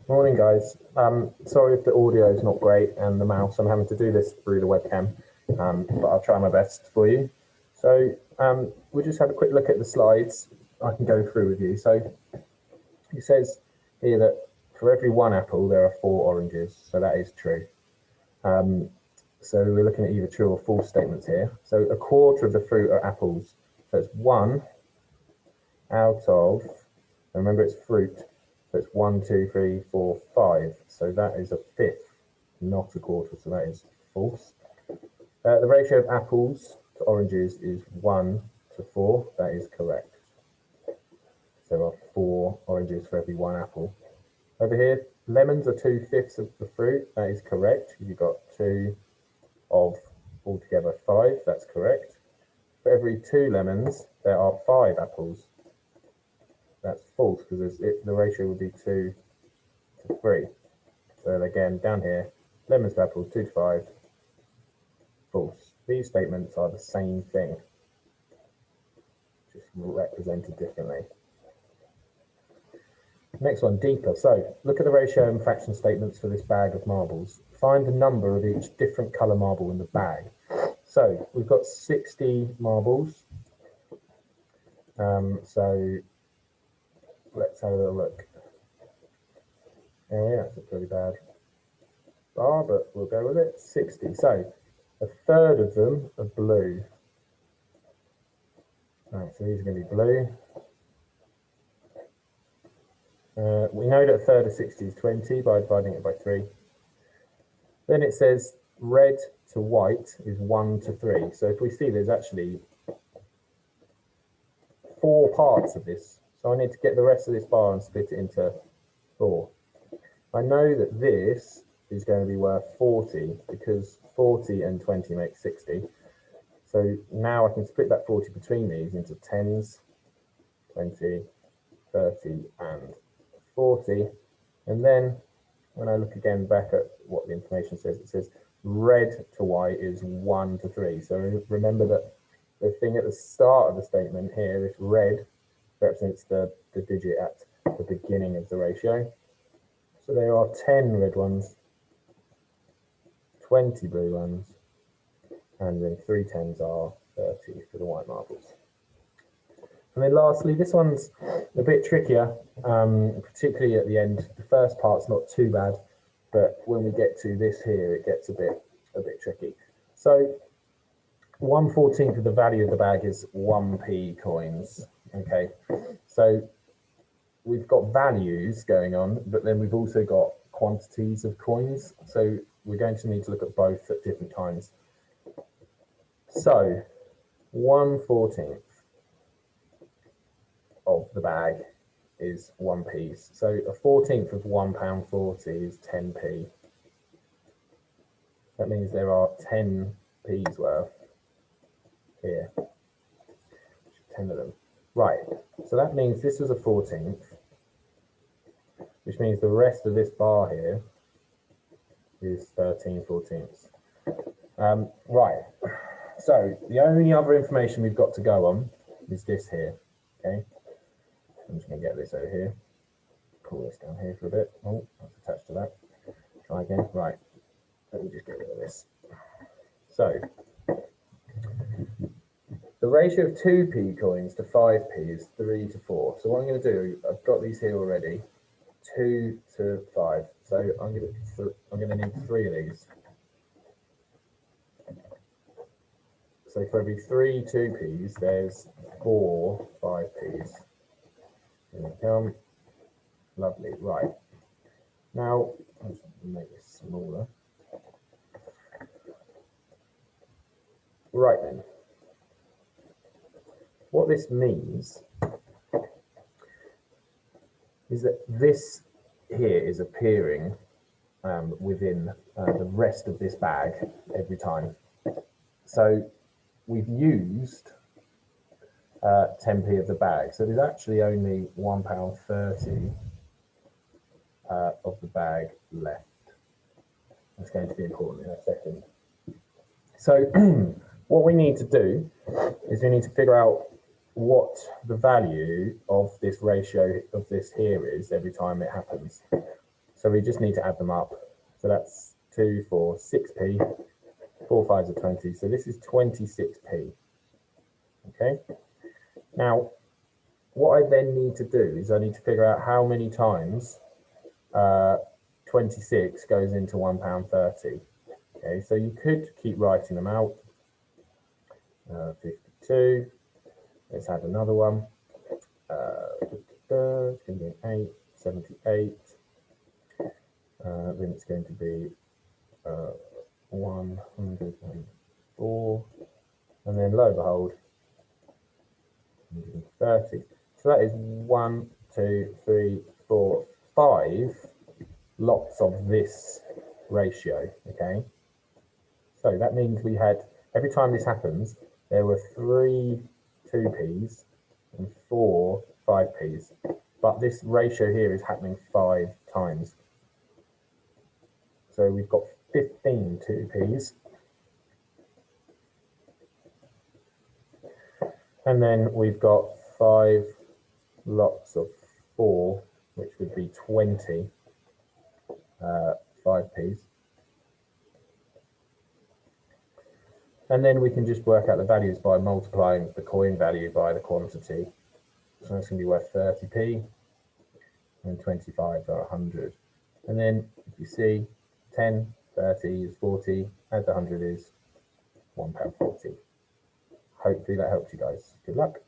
Morning, guys. Sorry if the audio is not great and the mouse. I'm having to do this through the webcam, but I'll try my best for you. So we'll just have a quick look at the slides. I can go through with you. So it says here that for every one apple, there are 4 oranges. So that is true. So we're looking at either true or false statements here. So a quarter of the fruit are apples. So it's 1 out of, remember it's fruit, so it's 1, 2, 3, 4, 5. So that is a fifth, not a quarter. So that is false. The ratio of apples to oranges is 1 to 4. That is correct. So there are 4 oranges for every 1 apple. Over here, lemons are 2/5 of the fruit. That is correct. You've got 2 of altogether 5. That's correct. For every 2 lemons, there are 5 apples. That's false because the ratio would be 2 to 3. So again, down here, lemons to apples, 2 to 5, false. These statements are the same thing, just represented differently. Next one, deeper. So look at the ratio and fraction statements for this bag of marbles. Find the number of each different colour marble in the bag. So we've got 60 marbles. So let's have a little look. Yeah, that's a pretty bad bar, but we'll go with it. 60. So a third of them are blue. Right, so these are going to be blue. We know that a third of 60 is 20 by dividing it by 3. Then it says red to white is 1 to 3. So if we see there's actually 4 parts of this. So I need to get the rest of this bar and split it into 4. I know that this is going to be worth 40 because 40 and 20 make 60. So now I can split that 40 between these into 10s, 20, 30 and 40. And then when I look again back at what the information says, it says red to white is 1 to 3. So remember that the thing at the start of the statement here, this red represents the digit at the beginning of the ratio. So there are 10 red ones, 20 blue ones, and then 3 10s are 30 for the white marbles. And then lastly, this one's a bit trickier, particularly at the end. The first part's not too bad, but when we get to this here, it gets a bit tricky. So 1/14 of the value of the bag is 1p coins. Okay, so we've got values going on, but then we've also got quantities of coins. So we're going to need to look at both at different times. So 1/14 of the bag is 1p. So a 14th of £1.40 is 10p. That means there are 10p's worth here. 10 of them. Right, so that means this was a 14th, which means the rest of this bar here is 13/14. Right, so the only other information we've got to go on is this here, okay? I'm just going to get this over here, pull this down here for a bit. Oh, that's attached to that. Try again. Right, let me just get rid of this. So the ratio of 2p coins to 5p is 3 to 4. So what I'm going to do, I've got these here already, 2 to 5. So I'm going to need 3 of these. So for every 3 2p's, there's 4 5p's. Here we come. Lovely. Right. Now, let's make this smaller. Right then. What this means is that this here is appearing within the rest of this bag every time. So we've used 10p of the bag. So there's actually only £1.30 of the bag left. That's going to be important in a second. So what we need to do is we need to figure out what the value of this ratio of this here is every time it happens. So we just need to add them up. So that's 2, 4, 6p, 4 5s are 20. So this is 26p. Okay. Now, what I then need to do is I need to figure out how many times 26 goes into £1.30. Okay, so you could keep writing them out. 52. Let's add another one. It's going to be 8, 78. Then it's going to be 104. And then lo and behold, 130. So that is 1, 2, 3, 4, 5 lots of this ratio. Okay. So that means we had, every time this happens, there were 3 2p's and 4 5p's. But this ratio here is happening 5 times. So we've got 15 2p's. And then we've got 5 lots of 4, which would be 20 5p's. And then we can just work out the values by multiplying the coin value by the quantity. So it's going to be worth 30p, and 25 are 100. And then if you see 10, 30 is 40, add the 100 is £1.40. Hopefully that helps you guys. Good luck.